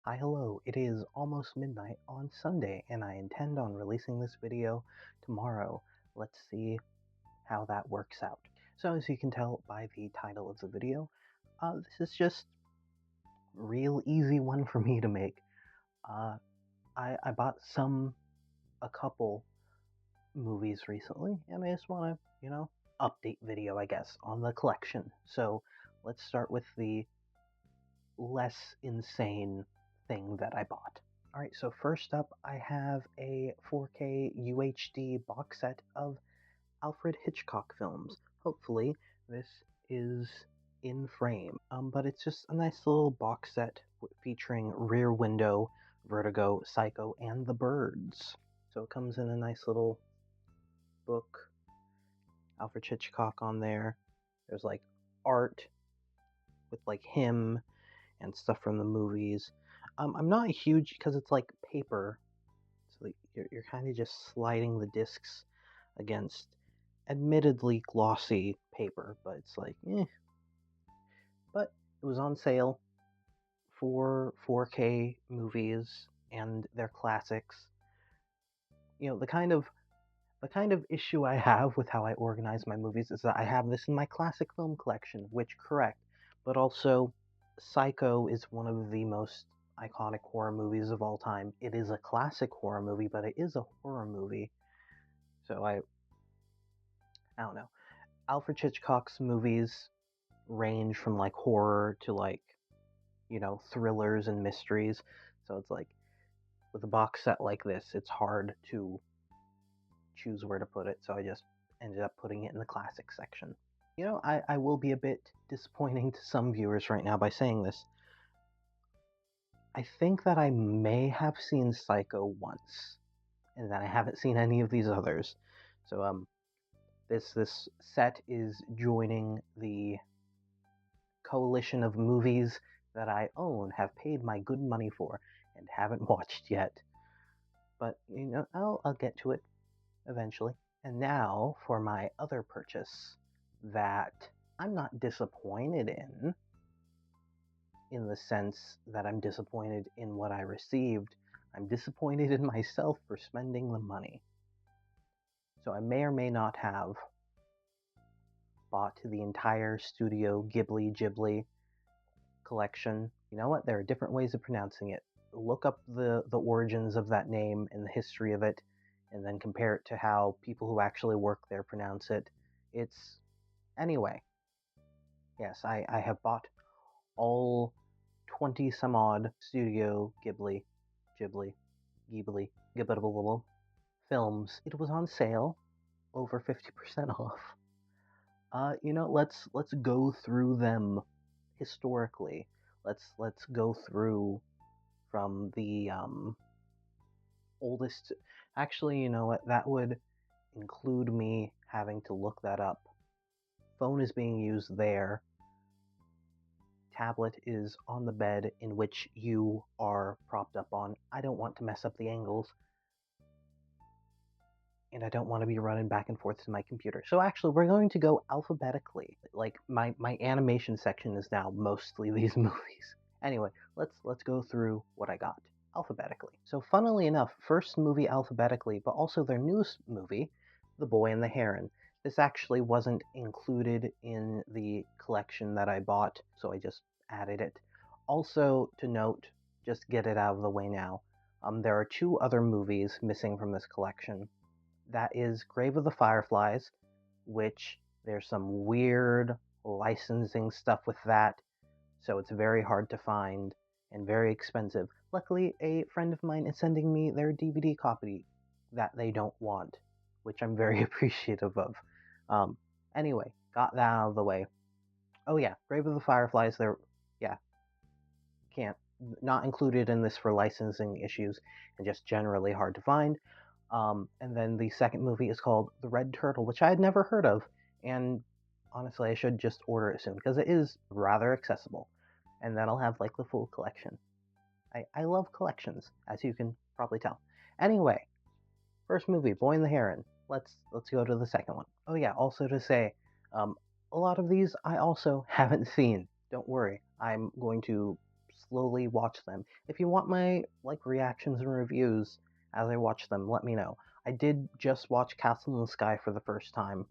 Hi, hello. It is almost midnight on Sunday, and I intend on releasing this video tomorrow. Let's see how that works out. So, as you can tell by the title of the video, this is just real easy one for me to make. Uh, I bought a couple movies recently, and I just want to, update video, I guess, on the collection. So, let's start with the less insane thing that I bought. Alright, so first up, I have a 4K UHD box set of Alfred Hitchcock films. Hopefully, this is in frame. But it's just a nice little box set featuring Rear Window, Vertigo, Psycho, and The Birds. So it comes in a nice little book. Alfred Hitchcock on there. There's like art with like him and stuff from the movies. I'm not a huge, because it's like paper, so like you're kind of just sliding the discs against admittedly glossy paper, but it's like, eh. But it was on sale for 4K movies, and they're classics. The kind of issue I have with how I organize my movies is that I have this in my classic film collection, which correct, but also Psycho is one of the most iconic horror movies of all time. It is a classic horror movie, but it is a horror movie. So I don't know. Alfred Hitchcock's movies range from like horror to like, thrillers and mysteries. So it's like with a box set like this, it's hard to choose where to put it, so I just ended up putting it in the classic section. I will be a bit disappointing to some viewers right now by saying this. I think that I may have seen Psycho once, and that I haven't seen any of these others. So this set is joining the coalition of movies that I own, have paid my good money for, and haven't watched yet. But I'll get to it eventually. And now for my other purchase that I'm not disappointed in the sense that I'm disappointed in what I received. I'm disappointed in myself for spending the money. So I may or may not have bought the entire Studio Ghibli collection. You know what? There are different ways of pronouncing it. Look up the origins of that name and the history of it, and then compare it to how people who actually work there pronounce it. Anyway, yes, I have bought all 20 some odd Studio Ghibli films. It was on sale, over 50% off. Let's go through them historically. Let's go through from the oldest. Actually, you know what? That would include me having to look that up. Phone is being used there. Tablet is on the bed in which you are propped up on. I don't want to mess up the angles. And I don't want to be running back and forth to my computer. So actually, we're going to go alphabetically. Like, my animation section is now mostly these movies. Anyway, let's go through what I got alphabetically. So funnily enough, first movie alphabetically, but also their newest movie, The Boy and the Heron. This actually wasn't included in the collection that I bought, so I just added it. Also, to note, just get it out of the way now, there are two other movies missing from this collection. That is Grave of the Fireflies, which there's some weird licensing stuff with that, so it's very hard to find and very expensive. Luckily, a friend of mine is sending me their DVD copy that they don't want, which I'm very appreciative of. Anyway, got that out of the way. Oh yeah, Grave of the Fireflies, not included in this for licensing issues and just generally hard to find. And then the second movie is called The Red Turtle, which I had never heard of, and honestly, I should just order it soon because it is rather accessible, and then I'll have like the full collection. I love collections, as you can probably tell. Anyway, first movie, Boy and the Heron. Let's go to the second one. Oh yeah, also to say, a lot of these I also haven't seen. Don't worry, I'm going to slowly watch them. If you want my reactions and reviews as I watch them, let me know. I did just watch Castle in the Sky for the first time,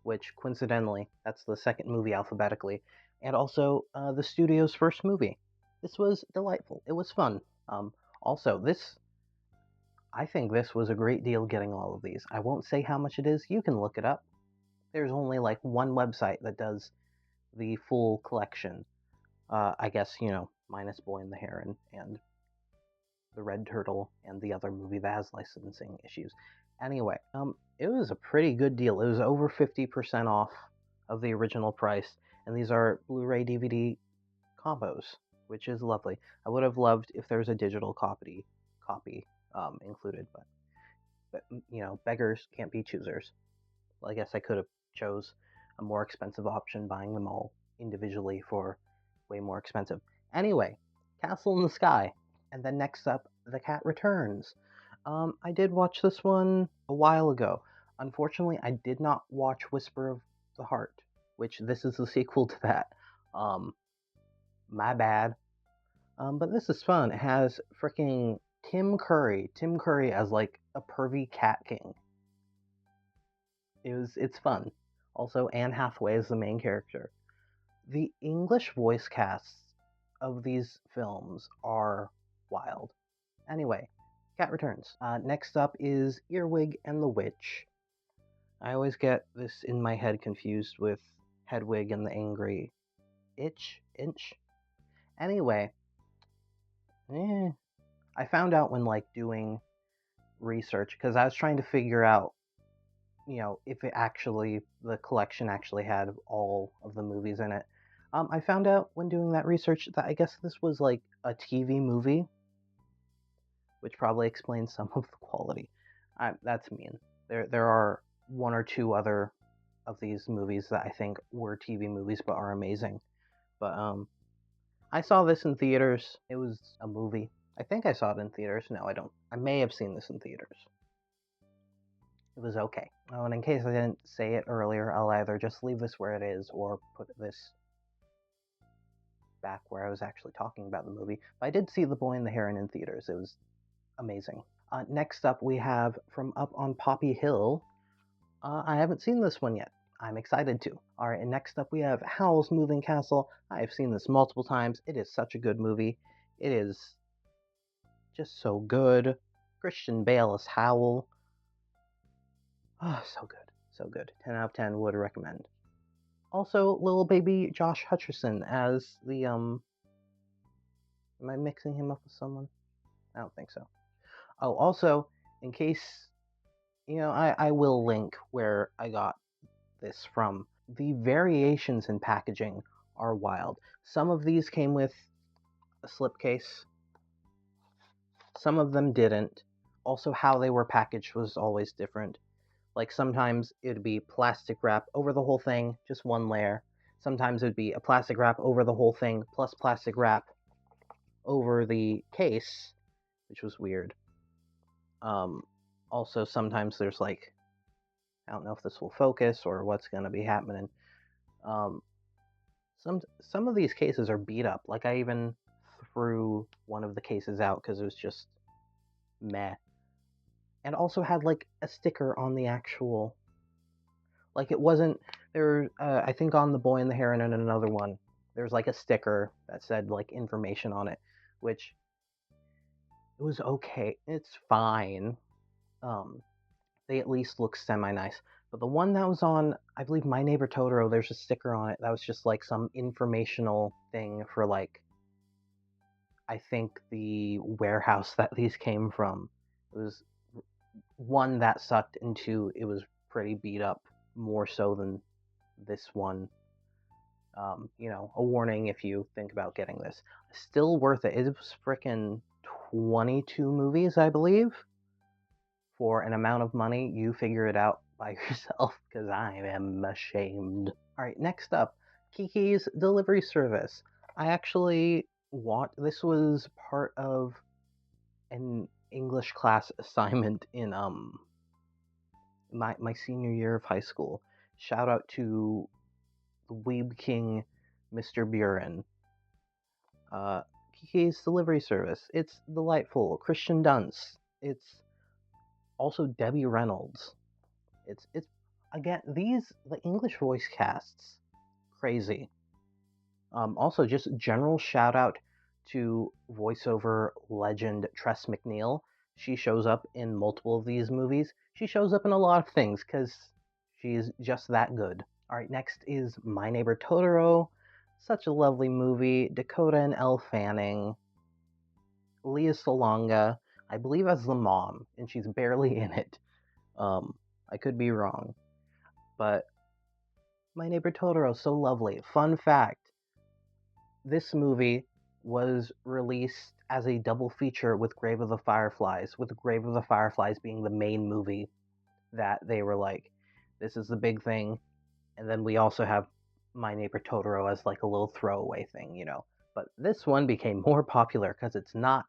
which coincidentally, that's the second movie alphabetically, and also the studio's first movie. This was delightful. It was fun. Also, I think this was a great deal getting all of these. I won't say how much it is. You can look it up. There's only one website that does the full collection. I guess, minus Boy and the Heron and the Red Turtle and the other movie that has licensing issues. Anyway, it was a pretty good deal. It was over 50% off of the original price, and these are Blu-ray DVD combos, which is lovely. I would have loved if there was a digital copy included, but beggars can't be choosers. Well, I guess I could have chose a more expensive option, buying them all individually for way more expensive. Anyway, Castle in the Sky. And then next up, The Cat Returns. I did watch this one a while ago. Unfortunately, I did not watch Whisper of the Heart, which this is the sequel to that. My bad. But this is fun. It has freaking Tim Curry as a pervy cat king. It's fun. Also, Anne Hathaway is the main character. The English voice casts of these films are wild. Anyway, Cat Returns. Next up is Earwig and the Witch. I always get this in my head confused with Hedwig and the Angry Inch. Anyway, I found out when doing research, because I was trying to figure out if the collection actually had all of the movies in it. I found out when doing that research that I guess this was a TV movie, which probably explains some of the quality. That's mean. There are one or two other of these movies that I think were TV movies but are amazing. But I saw this in theaters. It was a movie. I think I saw it in theaters. No, I don't. I may have seen this in theaters. It was okay. Oh, and in case I didn't say it earlier, I'll either just leave this where it is or put this back where I was actually talking about the movie. But I did see The Boy and the Heron in theaters. It was amazing. Next up, we have From Up on Poppy Hill. I haven't seen this one yet. I'm excited to. Alright, and next up we have Howl's Moving Castle. I've seen this multiple times. It is such a good movie. It is just so good. Christian Bale as Howl. Oh, so good. So good. 10 out of 10 would recommend. Also, little baby Josh Hutcherson as the, Am I mixing him up with someone? I don't think so. Oh, also, in case, I will link where I got this from. The variations in packaging are wild. Some of these came with a slipcase. Some of them didn't. Also, how they were packaged was always different. Sometimes it would be plastic wrap over the whole thing, just one layer. Sometimes it would be a plastic wrap over the whole thing, plus plastic wrap over the case, which was weird. Also, sometimes there's I don't know if this will focus or what's going to be happening. Some of these cases are beat up. I even threw one of the cases out because it was just meh. And also had a sticker on the actual, it wasn't there. I think on The Boy and the Heron and another one, there's a sticker that said information on it, which it was okay. It's fine. They at least look semi-nice. But the one that was on, I believe, My Neighbor Totoro, there's a sticker on it that was just some informational thing for I think the warehouse that these came from. It was one that sucked, and two, it was pretty beat up, more so than this one. A warning if you think about getting this. Still worth it. It was frickin' 22 movies, I believe. For an amount of money, you figure it out by yourself, because I am ashamed. Alright, next up, Kiki's Delivery Service. I actually this was part of an English class assignment in my senior year of high school. Shout out to the Weeb King, Mr. Buren. PK's Delivery Service. It's delightful. Christian Dunst. It's also Debbie Reynolds. It's again, the English voice casts, crazy. Also, just general shout out to voiceover legend Tress MacNeille. She shows up in multiple of these movies. She shows up in a lot of things because she's just that good. All right, next is My Neighbor Totoro. Such a lovely movie. Dakota and Elle Fanning. Lea Salonga, I believe, as the mom, and she's barely in it. I could be wrong. But My Neighbor Totoro, so lovely. Fun fact, this movie was released as a double feature with Grave of the Fireflies, with Grave of the Fireflies being the main movie that they were like, this is the big thing, and then we also have My Neighbor Totoro as like a little throwaway thing, you know. But this one became more popular because it's not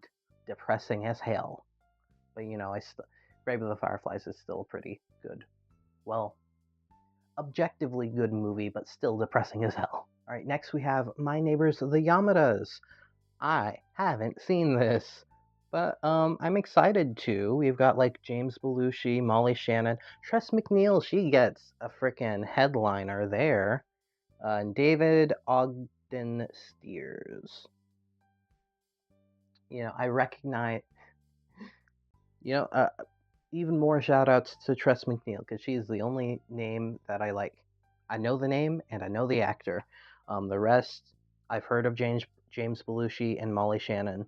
depressing as hell. But you know, Grave of the Fireflies is still pretty good. Well, objectively good movie, but still depressing as hell. All right, next we have My Neighbors the Yamadas. I haven't seen this, but I'm excited to. We've got like James Belushi, Molly Shannon, Tress MacNeille. She gets a freaking headliner there, and David Ogden Stiers. You know, I recognize. You know, even more shout outs to Tress MacNeille because she's the only name that I like. I know the name and I know the actor. The rest, I've heard of James Belushi and Molly Shannon.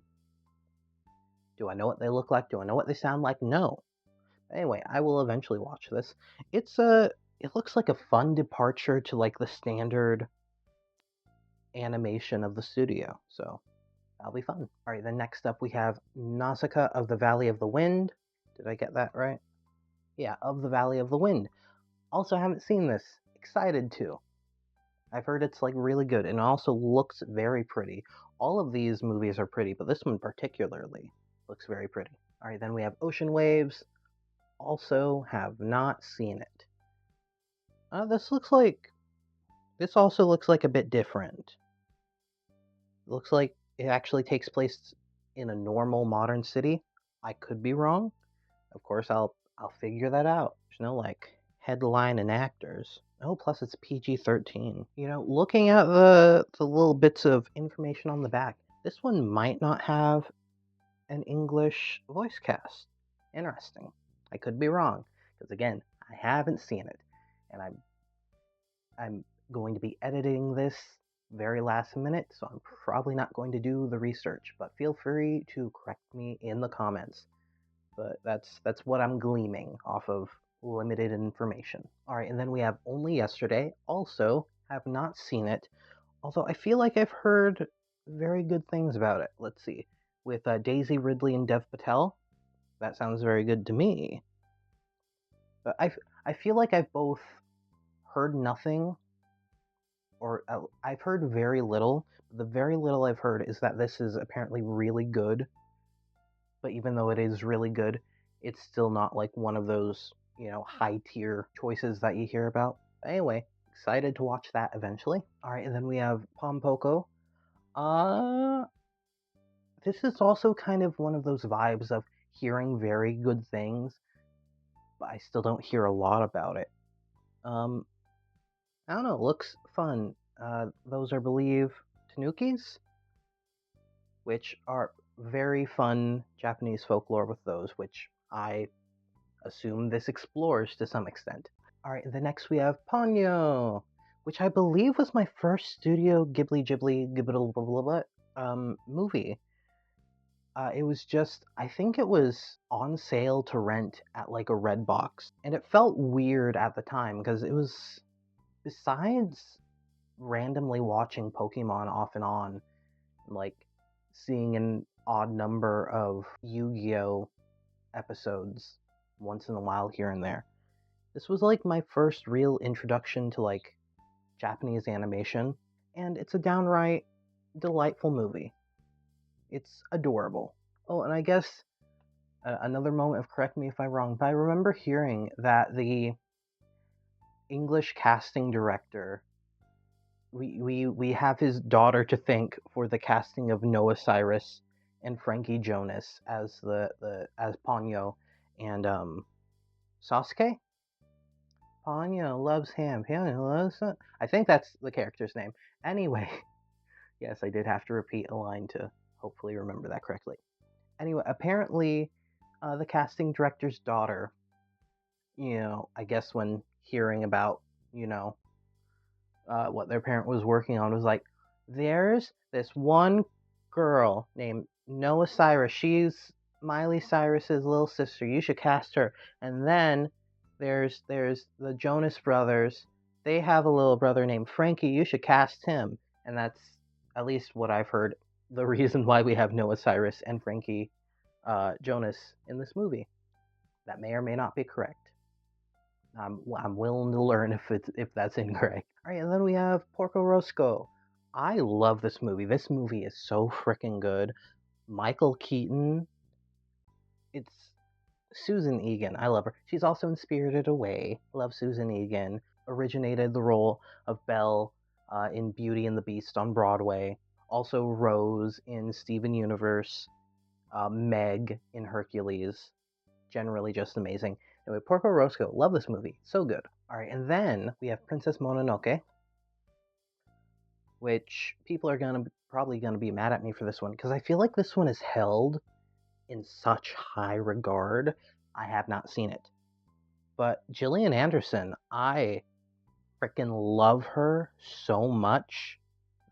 Do I know what they look like? Do I know what they sound like? No. Anyway, I will eventually watch this. It looks like a fun departure to like the standard animation of the studio, so that'll be fun. All right, then next up we have Nausicaa of the Valley of the Wind. Did I get that right? Yeah, Of the Valley of the Wind. Also, haven't seen this. Excited to. I've heard it's like really good and also looks very pretty. All of these movies are pretty, but this one particularly looks very pretty. All right, then we have Ocean Waves. Also have not seen it. This also looks like a bit different. It looks like it actually takes place in a normal modern city. I could be wrong. Of course, I'll figure that out. There's no like headline and actors. Oh, plus it's PG-13. You know, looking at the little bits of information on the back, this one might not have an English voice cast. Interesting. I could be wrong because again, I haven't seen it, and I'm going to be editing this very last minute, so I'm probably not going to do the research. But feel free to correct me in the comments. But that's what I'm gleaming off of limited information. All right, and then we have Only Yesterday. Also, have not seen it, although I feel like I've heard very good things about it. Let's see, with Daisy Ridley and Dev Patel. That sounds very good to me. But I feel like I've both heard nothing, or I've heard very little. The very little I've heard is that this is apparently really good. But even though it is really good, it's still not like one of those, you know, high tier choices that you hear about. But anyway, excited to watch that eventually. All right, and then we have Pompoko. This is also kind of one of those vibes of hearing very good things, but I still don't hear a lot about it. I don't know, looks fun. Those are, believe, tanukis, which are very fun Japanese folklore with those, which I assume this explores to some extent. All right, the next we have Ponyo, which I believe was my first Studio Ghibli movie. It was just, I think it was on sale to rent at like a Redbox, and it felt weird at the time because it was, besides randomly watching Pokemon off and on, like seeing an odd number of Yu-Gi-Oh episodes once in a while here and there. This was like my first real introduction to like Japanese animation, and it's a downright delightful movie. It's adorable. Oh, and I guess another moment of correct me if I'm wrong, but I remember hearing that the English casting director we have his daughter to thank for the casting of Noah Cyrus and Frankie Jonas as as Ponyo and Sasuke. Ponyo loves ham. Ponyo loves. I think that's the character's name. Anyway, yes, I did have to repeat a line to hopefully remember that correctly. Anyway, apparently, the casting director's daughter, I guess when hearing about, what their parent was working on, was like, there's this one girl named Noah Cyrus. She's Miley Cyrus's little sister. You should cast her. And then there's the Jonas Brothers. They have a little brother named Frankie. You should cast him. And that's at least what I've heard. The reason why we have Noah Cyrus and Frankie Jonas in this movie. That may or may not be correct. I'm willing to learn if that's incorrect. All right, and then we have Porco Roscoe. I love this movie. This movie is so freaking good. Michael Keaton. It's Susan Egan. I love her. She's also in Spirited Away. Love Susan Egan. Originated the role of Belle in Beauty and the Beast on Broadway. Also Rose in Steven Universe. Meg in Hercules. Generally just amazing. Anyway, Porco Roscoe, love this movie, so good. All right, and then we have Princess Mononoke, which people are probably gonna be mad at me for this one because I feel like this one is held in such high regard. I have not seen it, but Gillian Anderson, I freaking love her so much.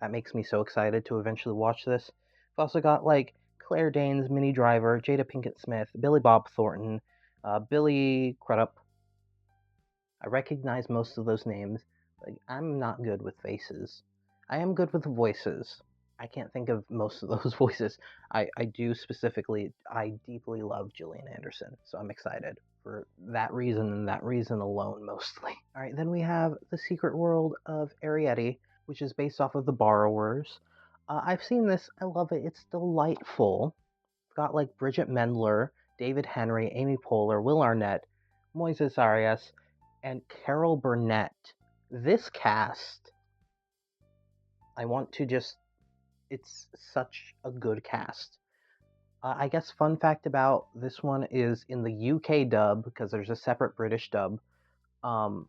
That makes me so excited to eventually watch this. We've also got like Claire Danes, Minnie Driver, Jada Pinkett Smith, Billy Bob Thornton, Billy Crudup. I recognize most of those names. Like, I'm not good with faces. I am good with voices. I can't think of most of those voices. I deeply love Gillian Anderson, so I'm excited for that reason and that reason alone mostly. All right, then we have The Secret World of Arrietty, which is based off of The Borrowers. I've seen this. I love it. It's delightful. It's got like Bridget Mendler, David Henry, Amy Poehler, Will Arnett, Moises Arias, and Carol Burnett. This cast, I want to just, it's such a good cast. I guess fun fact about this one is in the UK dub, because there's a separate British dub, the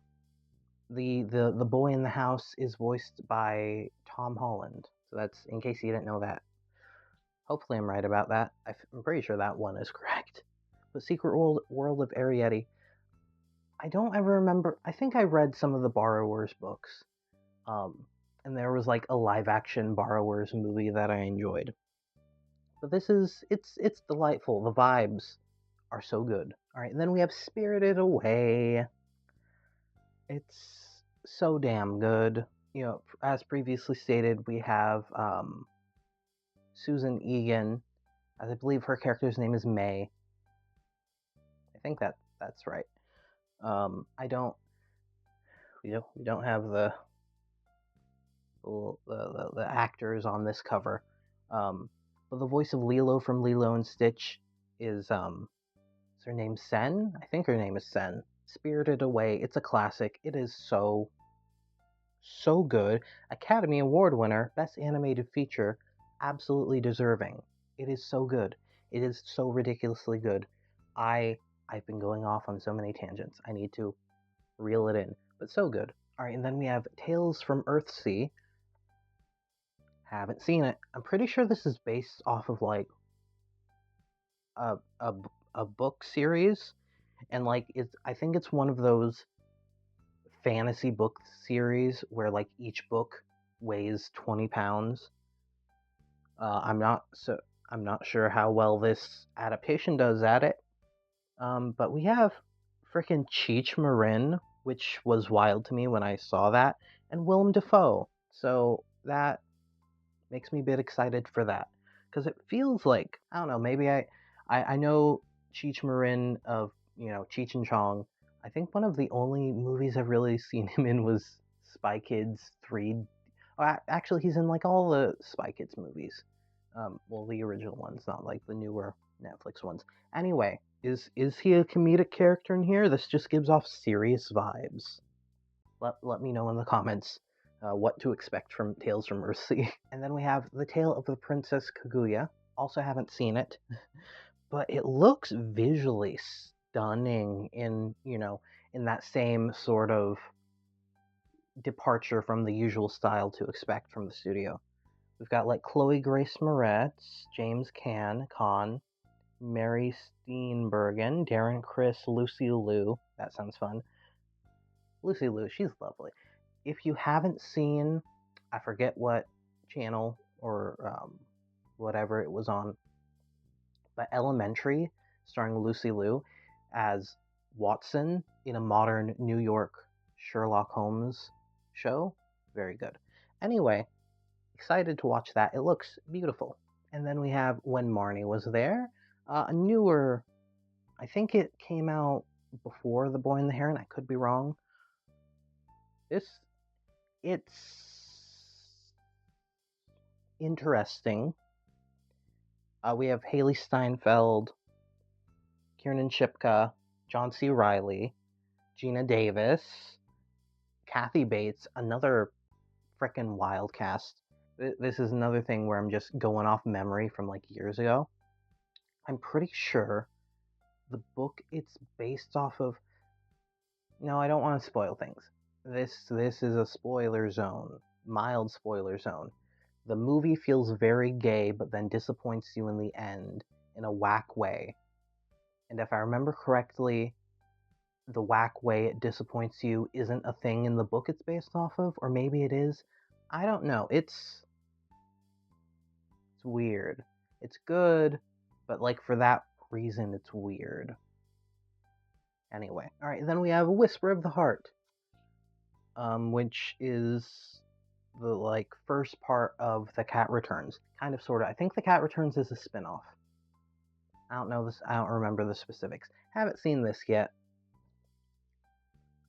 boy in the house is voiced by Tom Holland. So that's in case you didn't know that. Hopefully I'm right about that. I'm pretty sure that one is correct. But Secret World of Arrietty, I don't ever remember. I think I read some of the Borrowers books. And there was like a live action Borrowers movie that I enjoyed. But this is it's delightful. The vibes are so good. All right, and then we have Spirited Away. It's so damn good. As previously stated, we have Susan Egan. I believe her character's name is May. I think that's right. I don't. We don't have the actors on this cover. But the voice of Lilo from Lilo and Stitch is her name Sen? I think her name is Sen. Spirited Away. It's a classic. It is so good. Academy Award winner, Best Animated Feature, absolutely deserving. It is so good. It is so ridiculously good. I've been going off on so many tangents. I need to reel it in, but so good. All right, and then we have Tales from Earthsea. Haven't seen it. I'm pretty sure this is based off of like a book series, and like I think it's one of those fantasy book series where like each book weighs 20 pounds. I'm not sure how well this adaptation does at it. But we have freaking Cheech Marin, which was wild to me when I saw that, and Willem Dafoe. So that makes me a bit excited for that, because it feels like, I don't know, maybe I know Cheech Marin of Cheech and Chong. I think one of the only movies I've really seen him in was Spy Kids 3. Actually, he's in like all the Spy Kids movies. Well, the original ones, not like the newer Netflix ones. Anyway, is he a comedic character in here? This just gives off serious vibes. Let me know in the comments What to Expect from Tales from Earthsea. And then we have The Tale of the Princess Kaguya. Also haven't seen it, but it looks visually stunning in, in that same sort of departure from the usual style to expect from the studio. We've got like Chloe Grace Moretz, James Caan, Mary Steenburgen, Darren Criss, Lucy Liu. That sounds fun. Lucy Liu, she's lovely. If you haven't seen, I forget what channel or whatever it was on, but Elementary, starring Lucy Liu as Watson in a modern New York Sherlock Holmes show, very good. Anyway, excited to watch that. It looks beautiful. And then we have When Marnie Was There, a newer, I think it came out before The Boy and the Heron. I could be wrong. It's interesting. We have Haley Steinfeld, Kiernan Shipka, John C. Reilly, Gina Davis, Kathy Bates, another frickin' wild cast. This is another thing where I'm just going off memory from like years ago. I'm pretty sure the book it's based off of. No, I don't want to spoil things. This is a spoiler zone, mild spoiler zone. The movie feels very gay, but then disappoints you in the end in a whack way. And if I remember correctly, the whack way it disappoints you isn't a thing in the book it's based off of, or maybe it is. I don't know. It's weird. It's good, but like for that reason, it's weird. Anyway, all right. Then we have Whisper of the Heart, which is the like first part of The Cat Returns, kind of, sort of. I think The Cat Returns is a spin-off. I don't know this. I don't remember the specifics. Haven't seen this yet.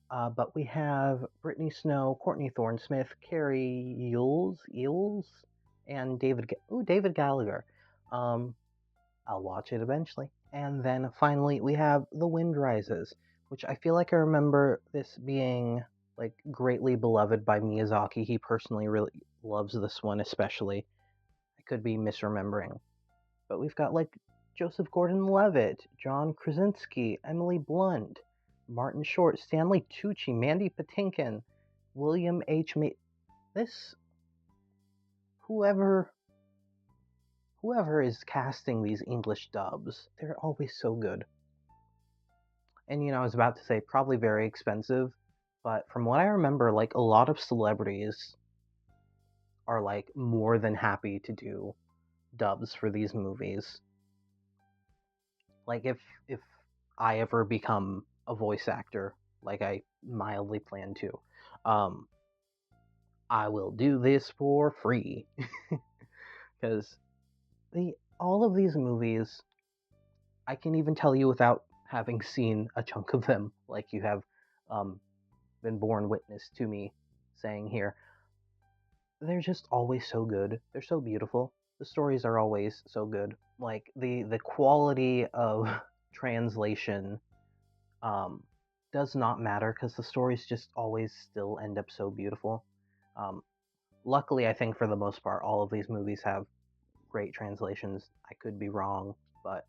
But we have Brittany Snow, Courtney Thorne-Smith, Carrie Eels, and David Gallagher. I'll watch it eventually. And then finally we have The Wind Rises, which I feel like I remember this being like greatly beloved by Miyazaki. He personally really loves this one especially. I could be misremembering. But we've got like Joseph Gordon-Levitt, John Krasinski, Emily Blunt, Martin Short, Stanley Tucci, Mandy Patinkin, William H. Whoever is casting these English dubs, they're always so good. And I was about to say probably very expensive, but from what I remember, like a lot of celebrities are like more than happy to do dubs for these movies. Like if I ever become a voice actor, like I mildly plan to, I will do this for free. Because all of these movies, I can even tell you without having seen a chunk of them, like you have been borne witness to me saying here, they're just always so good. They're so beautiful. The stories are always so good. Like the quality of translation does not matter because the stories just always still end up so beautiful. Luckily, I think for the most part, all of these movies have great translations. I could be wrong, but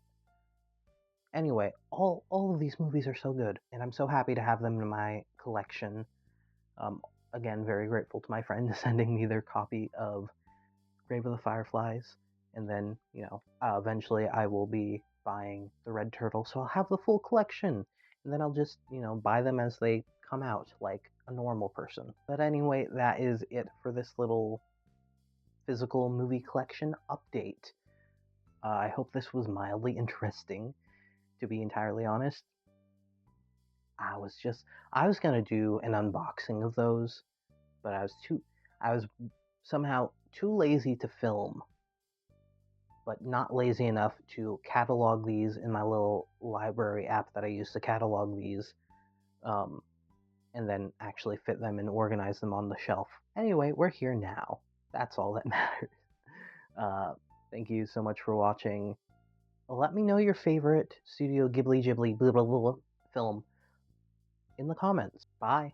anyway, all of these movies are so good, and I'm so happy to have them in my collection. Again, very grateful to my friend sending me their copy of Grave of the Fireflies, and then, eventually I will be buying the Red Turtle, so I'll have the full collection, and then I'll just, buy them as they come out, like a normal person. But anyway, that is it for this little physical movie collection update. I hope this was mildly interesting, to be entirely honest. I was gonna do an unboxing of those, but I was somehow too lazy to film, but not lazy enough to catalog these in my little library app that I use to catalog these, and then actually fit them and organize them on the shelf. Anyway, we're here now. That's all that matters. Thank you so much for watching. Let me know your favorite Studio Ghibli blah blah blah film in the comments. Bye.